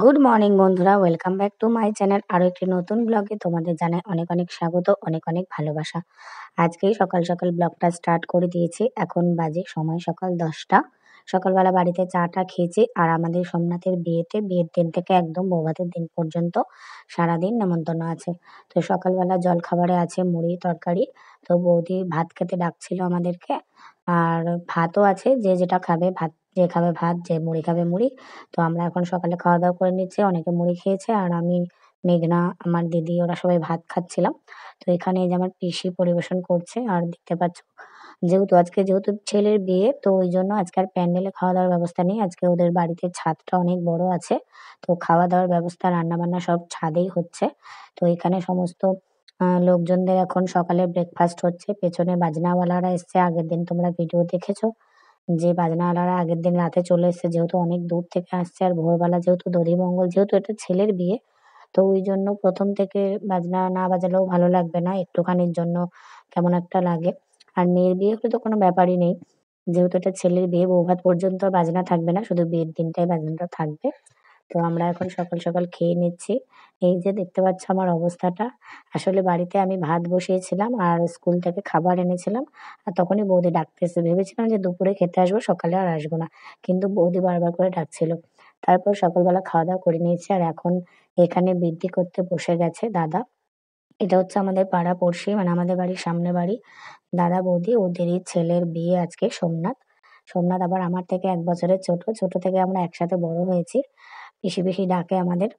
Good morning বন্ধুরা, welcome back to my channel. আরও একটি নতুন ব্লগে তোমাদের জানাই অনেক অনেক স্বাগত, অনেক অনেক ভালোবাসা। আজকেই সকাল সকাল ব্লগটা স্টার্ট করে দিয়েছি। এখন বাজে সময় সকাল 10টা। সকালবেলা বাড়িতে চাটা খেয়েছি। আর আমাদের সোমনাথের বিয়ের দিন থেকে একদম বৌভাতের দিন পর্যন্ত সারাদিন নেমন্তন্ন আছে। তো সকালবেলা জলখাবারে আছে মুড়ি তরকারি। তো বৌদি ভাত খেতে ডাকছিল আমাদেরকে। আর ভাতও আছে, যে যেটা খাবে ভাত, যে খাবে ভাত, যে মুড়ি খাবে মুড়ি। তো আমরা এখন সকালে খাওয়া দাওয়া করে নিচ্ছি। অনেকে মুড়ি খেয়েছে আর আমি, মেঘনা, আমার দিদি, ওরা সবাই ভাত খাচ্ছিলাম। তো এখানে এই যে আমার পিসি পরিবেশন করছে। আর দেখতে পাচ্ছ, যেহেতু ছেলের বিয়ে, তো ওই জন্য আজকে আর প্যান্ডেলে খাওয়া দাওয়ার ব্যবস্থা নেই। আজকে ওদের বাড়িতে ছাদটা অনেক বড় আছে। তো খাওয়া দাওয়ার ব্যবস্থা, রান্না বান্না সব ছাদেই হচ্ছে। তো এখানে সমস্ত লোকজনদের এখন সকালে ব্রেকফাস্ট হচ্ছে। পেছনে বাজনাওয়ালারা এসছে। আগের দিন তোমরা ভিডিও দেখেছো যে বাজনাওয়ালারা আগের দিন রাতে চলে এসছে, যেহেতু অনেক দূর থেকে আসছে। আর ভোরবেলা যেহেতু দধিমঙ্গল, যেহেতু এটা ছেলের বিয়ে, তো ওই জন্য প্রথম থেকে বাজনা না বাজালেও ভালো লাগবে না, একটুখানির জন্য কেমন একটা লাগে। আর মেয়ের বিয়ে হলে তো কোনো ব্যাপারই নেই, যেহেতু এটা ছেলের বিয়ে, বৌভাত পর্যন্ত আর বাজনা থাকবে না, শুধু বিয়ের দিনটাই বাজনাটা থাকবে। তো আমরা এখন সকাল সকাল খেয়ে নিচ্ছি। এই যে দেখতে পাচ্ছ আমার অবস্থাটা। আসলে বাড়িতে আমি ভাত বসিয়েছিলাম আর স্কুল থেকে খাবার এনেছিলাম। আর তখনই বৌদি ডাকতেছে। ভেবেছিলাম যে দুপুরে খেতে আসবো, সকালে আর আসবো না। কিন্তু বৌদি বারবার করে ডাকছিল। তারপর সকালবেলা খাওয়া দাওয়া করে নিয়েছি। আর এখন এখানে বৃদ্ধি করতে বসে গেছে দাদা। এটা হচ্ছে আমাদের পাড়া-পড়শি, মানে আমাদের বাড়ির সামনে বাড়ি। দাদা বৌদি, ওদেরই ছেলের বিয়ে আজকে, সোমনাথ। সোমনাথ আবার আমার থেকে 1 বছরের ছোট। ছোট থেকে আমরা একসাথে বড় হয়েছি। পিসি পিসি ডাকে আমাদের।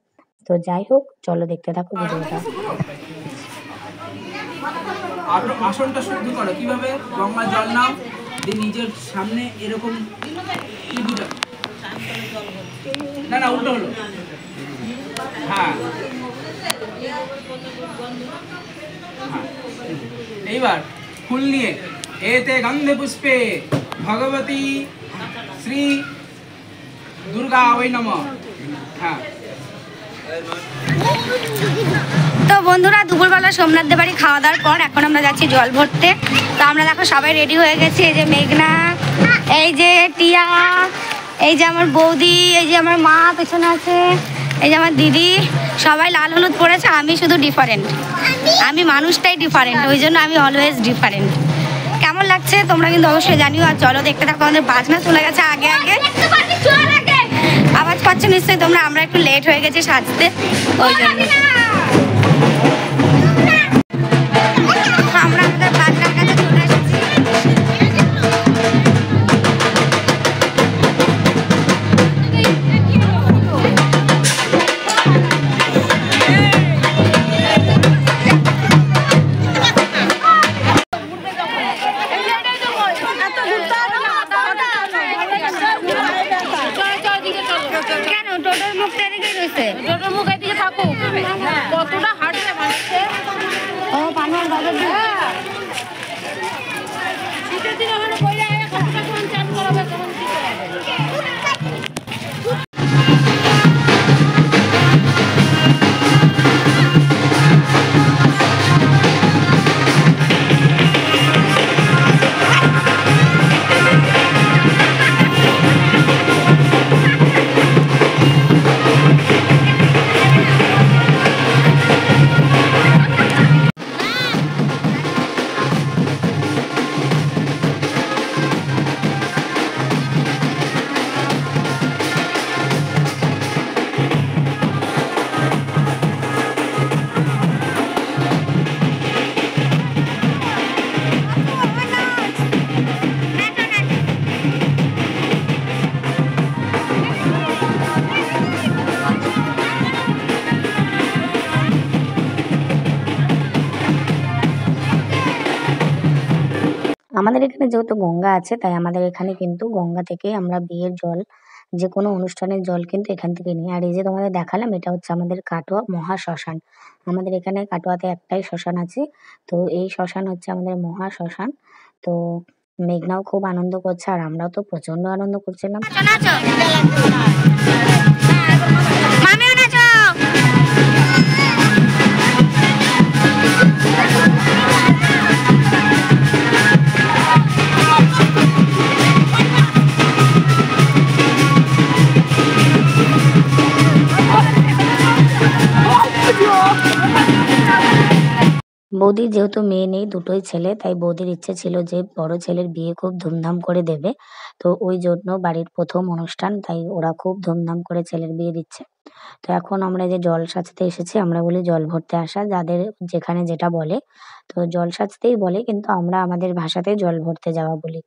তো যাই হোক, চলো দেখতে থাকো ভিডিওটা। আসনটা শুদ্ধ করো কিভাবে? গঙ্গা জল নাও, দিয়ে নিজের সামনে এরকম, না না উল্টো হলো, হ্যাঁ। এইবার ফুল নিয়ে, এতে গন্ধে পুষ্পে ভগবতী শ্রী দুর্গা ওই নমঃ। হ্যাঁ। তো বন্ধুরা, দুপুরবেলা সোমনাথদের বাড়ি খাওয়া দাওয়ার পর এখন আমরা যাচ্ছি জল ভরতে। তো আমরা দেখো সবাই রেডি হয়ে গেছি। এই যে মেঘনা, এই যে টিয়া, এই যে আমার বৌদি, এই যে আমার মা পেছনে আছে, এই যে আমার দিদি, সবাই লাল হলুদ পরেছে। আমি শুধু ডিফারেন্ট, আমি মানুষটাই ডিফারেন্ট, ওই জন্য আমি অলওয়েজ ডিফারেন্ট। কেমন লাগছে তোমরা কিন্তু অবশ্যই জানিও। আর চলো দেখতে থাকো, আমাদের বাজনা চলে গেছে আগে আগে, আওয়াজ পাচ্ছ নিশ্চয়ই তোমরা। আমরা একটু লেট হয়ে গেছি সাজতে, ওই জন্য। আমরা আমাদের বাজনার কাছে চলে এসেছি। কেন টোটোর মুখটা এদিকেই রয়েছে? টোটোর মুখ এদিকে থাকুক, কতটা হাঁটবে মানুষে। ও পানোয়ার বাজার দিয়ে শীতের দিনে ওখানে বইলে কতটা কোন চান করাবে, তখন কি আমাদের এখানে যেহেতু গঙ্গা আছে, তাই আমাদের এখানে কিন্তু গঙ্গা থেকে আমরা বিয়ের জল, যে কোনো অনুষ্ঠানের জল কিন্তু এখান থেকে নিই। আর এই যে তোমাদের দেখালাম, এটা হচ্ছে আমাদের কাটোয়া মহা শ্মশান। আমাদের এখানে কাটোয়াতে একটাই শ্মশান আছে। তো এই শ্মশান হচ্ছে আমাদের মহা শ্মশান। তো মেঘনাও খুব আনন্দ করছে, আর আমরাও তো প্রচন্ড আনন্দ করছিলাম। বৌদির যেহেতু মেয়ে নেই, দুটোই ছেলে, তাই বৌদির ইচ্ছে ছিল যে বড় ছেলের বিয়ে খুব ধুমধাম করে দেবে। তো ওই জন্য বাড়ির ১ম অনুষ্ঠান, তাই ওরা খুব ধুমধাম করে ছেলের বিয়ে দিচ্ছে। তো এখন আমরা এই যে জল সাজতে এসেছি, আমরা বলি জল ভরতে আসা, যাদের যেখানে যেটা বলে। তো জল সাজতেই বলে, কিন্তু আমরা আমাদের ভাষাতে জল ভরতে যাওয়া বলি।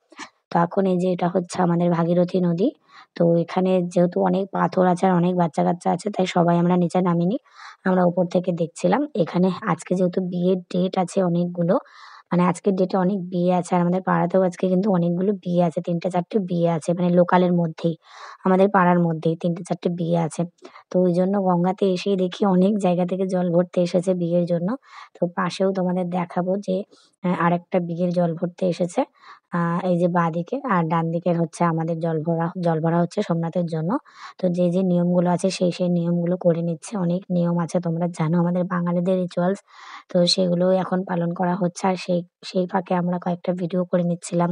তো এখন এই যে এটা হচ্ছে আমাদের ভাগীরথী নদী। তো এখানে যেহেতু অনেক পাথর আছে আর অনেক বাচ্চা-কাচ্চা আছে, তাই সবাই আমরা নিচে নামিনি। আমরা উপর থেকে দেখছিলাম। এখানে আজকে যেহেতু বিয়ের ডেট আছে অনেকগুলো, মানে আজকের ডেটে অনেক বিয়ে আছে। আর আমাদের পাড়াতেও আজকে কিন্তু অনেকগুলো বিয়ে আছে। ৩টে-৪টে বিয়ে আছে, মানে লোকালের মধ্যেই। আমাদের পাড়ার মধ্যেই ৩টে-৪টে বিয়ে আছে। তো ওইজন্য গঙ্গাতে এসেই দেখি অনেক জায়গা থেকে জল ভরতে এসেছে বিয়ের জন্য। তো পাশেও তোমাদের দেখাবো যে আরেকটা বিয়ের জল ভরতে এসেছে। আ এই যে বাঁদিকে, আর ডান দিকের হচ্ছে আমাদের জল ভরা হচ্ছে সোমনাথের জন্য। তো যে নিয়মগুলো আছে সেই নিয়মগুলো করে নিচ্ছে। অনেক নিয়ম আছে, তোমরা জানো আমাদের বাঙালিদের রিচুয়ালস। তো সেগুলোই এখন পালন করা হচ্ছে। আর সেই ফাঁকে আমরা কয়েকটা ভিডিও করে নিচ্ছিলাম,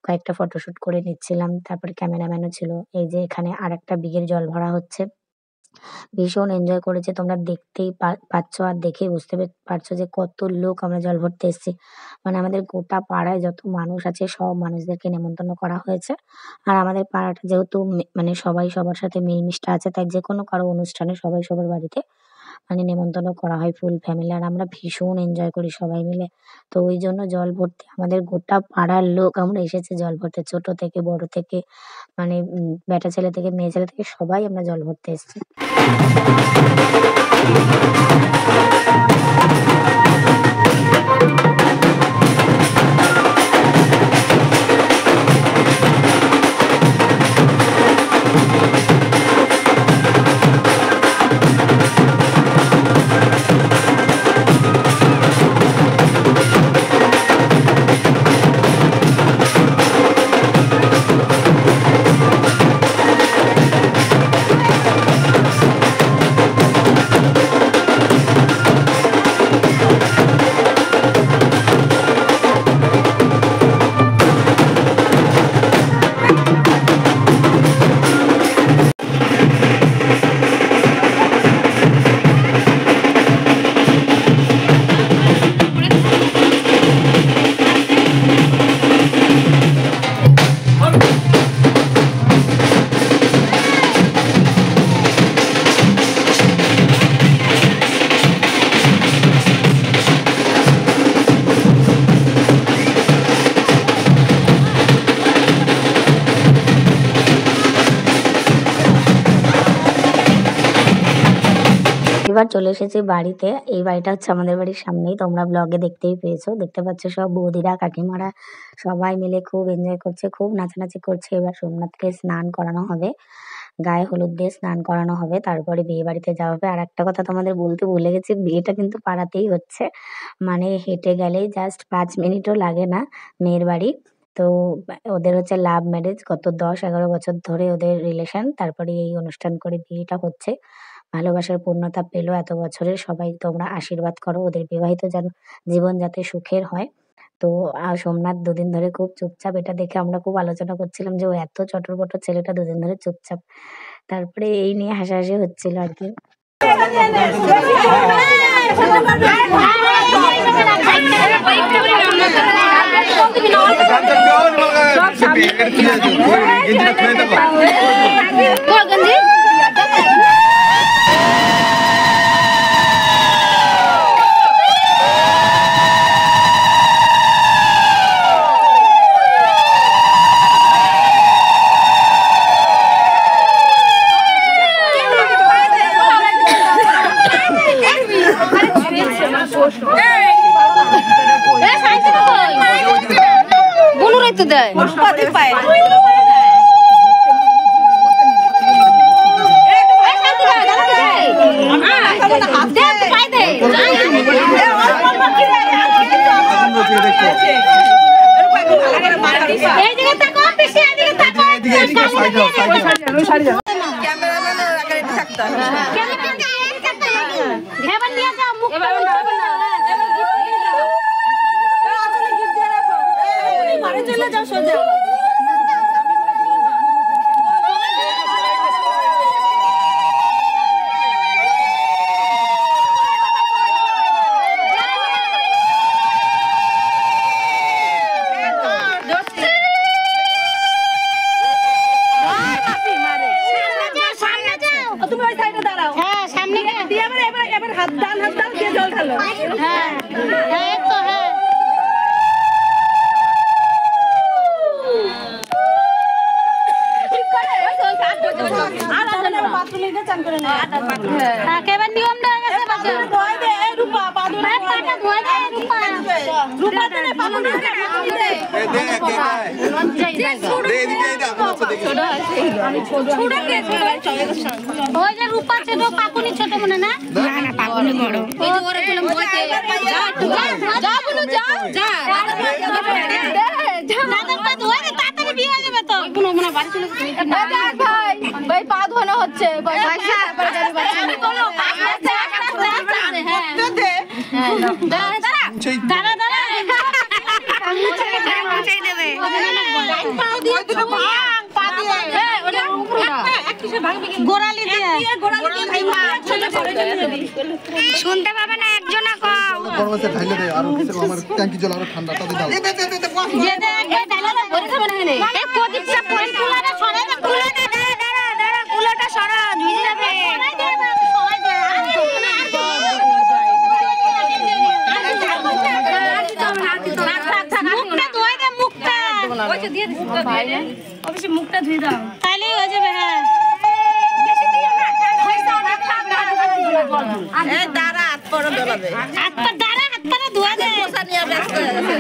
কয়েকটা ফটোশুট করে নিচ্ছিলাম। তারপরে ক্যামেরাম্যানও ছিল। এই যে এখানে আরেকটা বিয়ের জল ভরা হচ্ছে। ভীষণ এনজয় করেছি। তোমরা দেখতেই পাচ্ছ, আর দেখেই বুঝতে পারছো যে কত লোক আমরা জল ভরতে এসেছি। মানে আমাদের গোটা পাড়ায় যত মানুষ আছে সব মানুষদেরকে নেমন্তন্ন করা হয়েছে। আর আমাদের পাড়াটা যেহেতু মানে সবাই সবার সাথে মিলমিশটা আছে, তাই যেকোনো কারো অনুষ্ঠানে সবাই সবার বাড়িতে মানে নেমন্তন্ন করা হয় ফুল ফ্যামিলি। আর আমরা ভীষণ এনজয় করি সবাই মিলে। তো ওইজন্য জল ভরতে আমাদের গোটা পাড়ার লোক আমরা এসেছি জল ভরতে। ছোট থেকে বড় থেকে, মানে ব্যাটা ছেলে থেকে মেয়ে ছেলে থেকে সবাই আমরা জল ভরতে এসেছি। এবার চলে এসেছি বাড়িতে। এই বাড়িটা হচ্ছে আমাদের বাড়ির সামনেই। তোমরা ব্লগে দেখতেই পেয়েছো। দেখতে পাচ্ছ সব বৌদিরা, কাকিমারা সবাই মিলে খুব এনজয় করছে, খুব নাচানাচি করছে। এবার সোমনাথকে স্নান করানো হবে। গায়ে হলুদ দিয়ে স্নান করানো হবে। তারপরে বিয়ে বাড়িতে যাওয়া হবে। আর একটা কথা তোমাদের বলতে ভুলে গেছি, বিয়েটা কিন্তু পাড়াতেই হচ্ছে। মানে হেঁটে গেলেই জাস্ট ৫ মিনিটও লাগে না মেয়ের বাড়ি। তো ওদের হচ্ছে লাভ ম্যারেজ। গত ১০-১১ বছর ধরে ওদের রিলেশন। তারপরে এই অনুষ্ঠান করে বিয়েটা হচ্ছে। ভালোবাসার পূর্ণতা পেল এত বছরের। সবাই তোমরা আশীর্বাদ করো ওদের বিবাহিত জীবন যাতে সুখের হয়। তো সোমনাথ দুদিন ধরে খুব চুপচাপ। এটা দেখে আমরা খুব আলোচনা করছিলাম যে ও এত চটর-পটর ছেলেটা দুদিন ধরে চুপচাপ। তারপরে এই নিয়ে হাসাহাসি হচ্ছিল আরকি। হ্যাঁ সামনে দিয়ে এবার হাত দাও দিয়ে জল ঢালো। হ্যাঁ এই তো হ্যাঁ একেবারে নিয়ম দেওয়া গেছে বাচ্চা ধোয় দে এই রূপা পাদুরে পাটা ধোয় দে রূপা রূপা দে পাদুরে দে ওই যে রূপা ছোট পাকুনি ছোট মনে না না পাকুনি বড় এই যে ওরে বললাম ভয়তে যা বলো যা যা দাদার পা ধোয় দে তাড়াতাড়ি বিয়ে হয়ে যাবে তো কোনো মনে বাড়ি চলে গেছে ভাই ভাই পা ধোনো হচ্ছে পয়সা তারপরে যাবে বাচ্চা বলো দাঁড়া দাঁড়া পৌঁছাই দেবে গোড়ালি দিয়ে শুনতে পাবে না একজন গরমে ঢাইলে দেয় আর কিছু আমার ট্যাঙ্কি জল আরো ঠান্ডা তাতে দাও যে দে এই ডালা ভরে খাবে না এখানে এই প্রদীপটা পরি কুলাটা সরাই দে দাঁড়া কুলোটা সরা ভিজে যাবে মুখটা ধুয়ে দে মুখটা ওইটা দিয়ে দিস ভাই অবশ্যই মুখটা ধুয়ে দাও তাহলে হয়ে যাবে হ্যাঁ এই দাঁড়া হাত পরে দলাবে হাত পা দাঁড়া হাত পা ধুয়ে দে পোষা নিয়ে ব্যস্ত হয়ে গেছে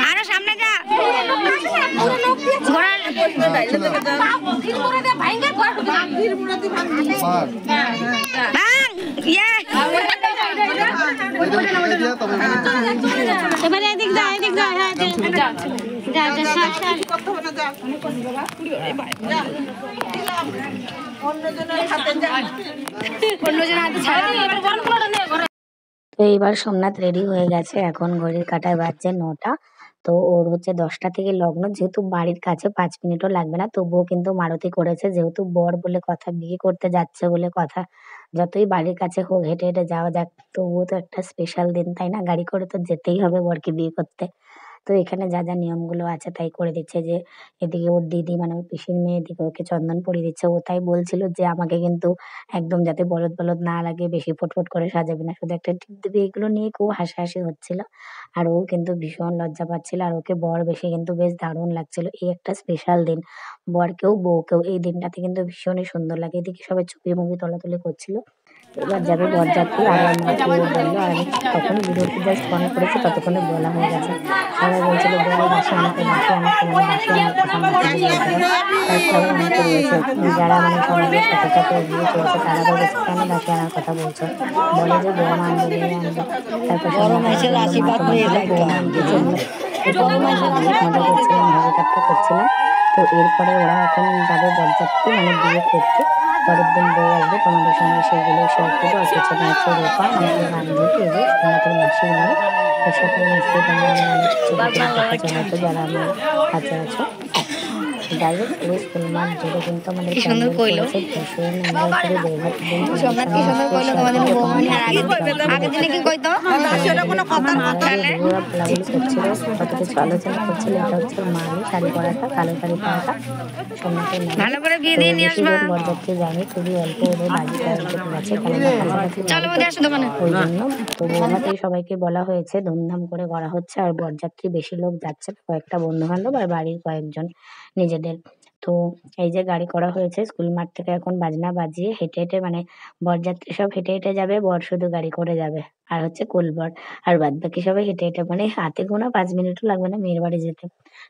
আরো সামনে যা ঘোড়াল ভাঙ ইয়ে এবারে এদিক যা হ্যাঁ যা অন্যজনের হাতে যা অন্যজন হাতে ছাড়া এবার গরম করে নে তো এইবার সোমনাথ রেডি হয়ে গেছে, এখন ঘড়ির কাঁটায় বাজছে 9টা। তো ওর হচ্ছে 10টা থেকে লগ্ন, যেহেতু বাড়ির কাছে 5 মিনিটও লাগবে না, তবুও কিন্তু মারুতি করেছে, যেহেতু বর বলে কথা, বিয়ে করতে যাচ্ছে বলে কথা, যতই বাড়ির কাছে হোক হেঁটে হেঁটে যাওয়া যাক, তবুও তো একটা স্পেশাল দিন তাই না, গাড়ি করে তো যেতেই হবে বরকে বিয়ে করতে। তো এখানে যা যা নিয়মগুলো আছে তাই করে দিচ্ছে, যে এদিকে ওর দিদি মানে ওর পিসির মেয়ে এদিকে ওকে চন্দন পরিয়ে দিচ্ছে। ও তাই বলছিল যে আমাকে কিন্তু একদম যাতে বলদ বলদ না লাগে, বেশি ফুটফুট করে সাজাবি না, শুধু একটা টিপ দিবি, এগুলো নিয়ে খুব হাসাহাসি হচ্ছিল। আর ও কিন্তু ভীষণ লজ্জা পাচ্ছিল, আর ওকে বর বেশি কিন্তু বেশ দারুণ লাগছিল। এই একটা স্পেশাল দিন, বরকেও বউকেও এই দিনটাতে কিন্তু ভীষণই সুন্দর লাগে। এদিকে সবাই ছবি মুভি তোলাতুলি করছিল। এবার যাবে বরযাত্রী, আর আমাকে বললো, আর আমি তখনই ভিডিওটি জাস্ট অন করেছি, ততক্ষণে বলা হয়ে গেছে। সবাই বলছিল বল বাসে আমাকে বাসে আমাকে মানে বাসে আমাকে তারপরে আমাকে বলছে, যারা মানে সমাজের সাথে সাথে এগিয়ে চলছে তারা বলেছে কেন বাসে আনার কথা বলছো, বলে যে বউ আনবে মেয়ে আনবে। তারপর বউ আনতে চললো, মজা করছিলাম, ভাবিকাটটা করছিলাম। তো এরপরে ওরা এখন যাবে বরযাত্রী মানে বিয়ে করতে, পরের দিন বউ আসবে, তোমাদের সঙ্গে সেগুলো শেয়ার করবো। আর পেছনে হচ্ছে রূপা আমাদের বান্ধবী, এই যে সোনাতের মাসির মেয়ে, এর সাথে নিশ্চয়ই তোমরা অনেক কিছু দেখা চলেছো যারা আমার কাছে আছো। যাই হোক, পুরো স্কুল মাঠ জুড়ে কিন্তু আমাদের প্যান্ডেল করেছে, ভীষণ এনজয় করে বৌভাত দিন সোমনাথ কি সুন্দর কইলো তোমাদের বৌমনি। আর আগের দিনে কি কইতো কোনো কথা ওরা বলাবলি করছিল, কত কিছু আলোচনা করছিল। এটা হচ্ছে মালি শাড়ি পরাটা, কালো শাড়ি পরাটা সোমনাথের নাম। ভালো করে বিয়ে দিয়ে নিয়ে আসবা। বরযাত্রী যায়নি, খুবই অল্প ওদের বাজি গেছে, কাছাকাছি চলো মধ্যে আসো দোকানে। ওই জন্য তো বৌভাতেই সবাইকে বলা হয়েছে, ধুমধাম করে করা হচ্ছে। আর বরযাত্রী বেশি লোক যাচ্ছে না, কয়েকটা বন্ধু বান্ধব আর বাড়ির কয়েকজন নিজেদের। তো এই যে গাড়ি করা হয়েছে স্কুল মাঠ থেকে, এখন বাজনা বাজিয়ে হেঁটে হেঁটে মানে বরযাত্রী সব হেঁটে হেঁটে যাবে, বর শুধু গাড়ি করে যাবে, আর হচ্ছে কোলবর, আর বাদ বাকি সবাই হেঁটে হেঁটে, মানে হাতে গোনা 5 মিনিটও লাগবে না মেয়ের বাড়ি যেতে।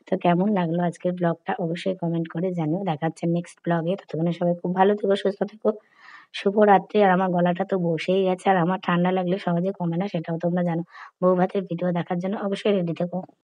তো কেমন লাগলো আজকের ব্লগটা অবশ্যই কমেন্ট করে জানিও। দেখা হচ্ছে নেক্সট ব্লগে, ততক্ষণে সবাই খুব ভালো থেকো, সুস্থ থেকো, শুভরাত্রি। আর আমার গলাটা তো বসেই গেছে, আর আমার ঠান্ডা লাগলে সহজে কমে না, সেটাও তোমরা জানো। বউ ভাতের ভিডিও দেখার জন্য অবশ্যই রেডি থেকো।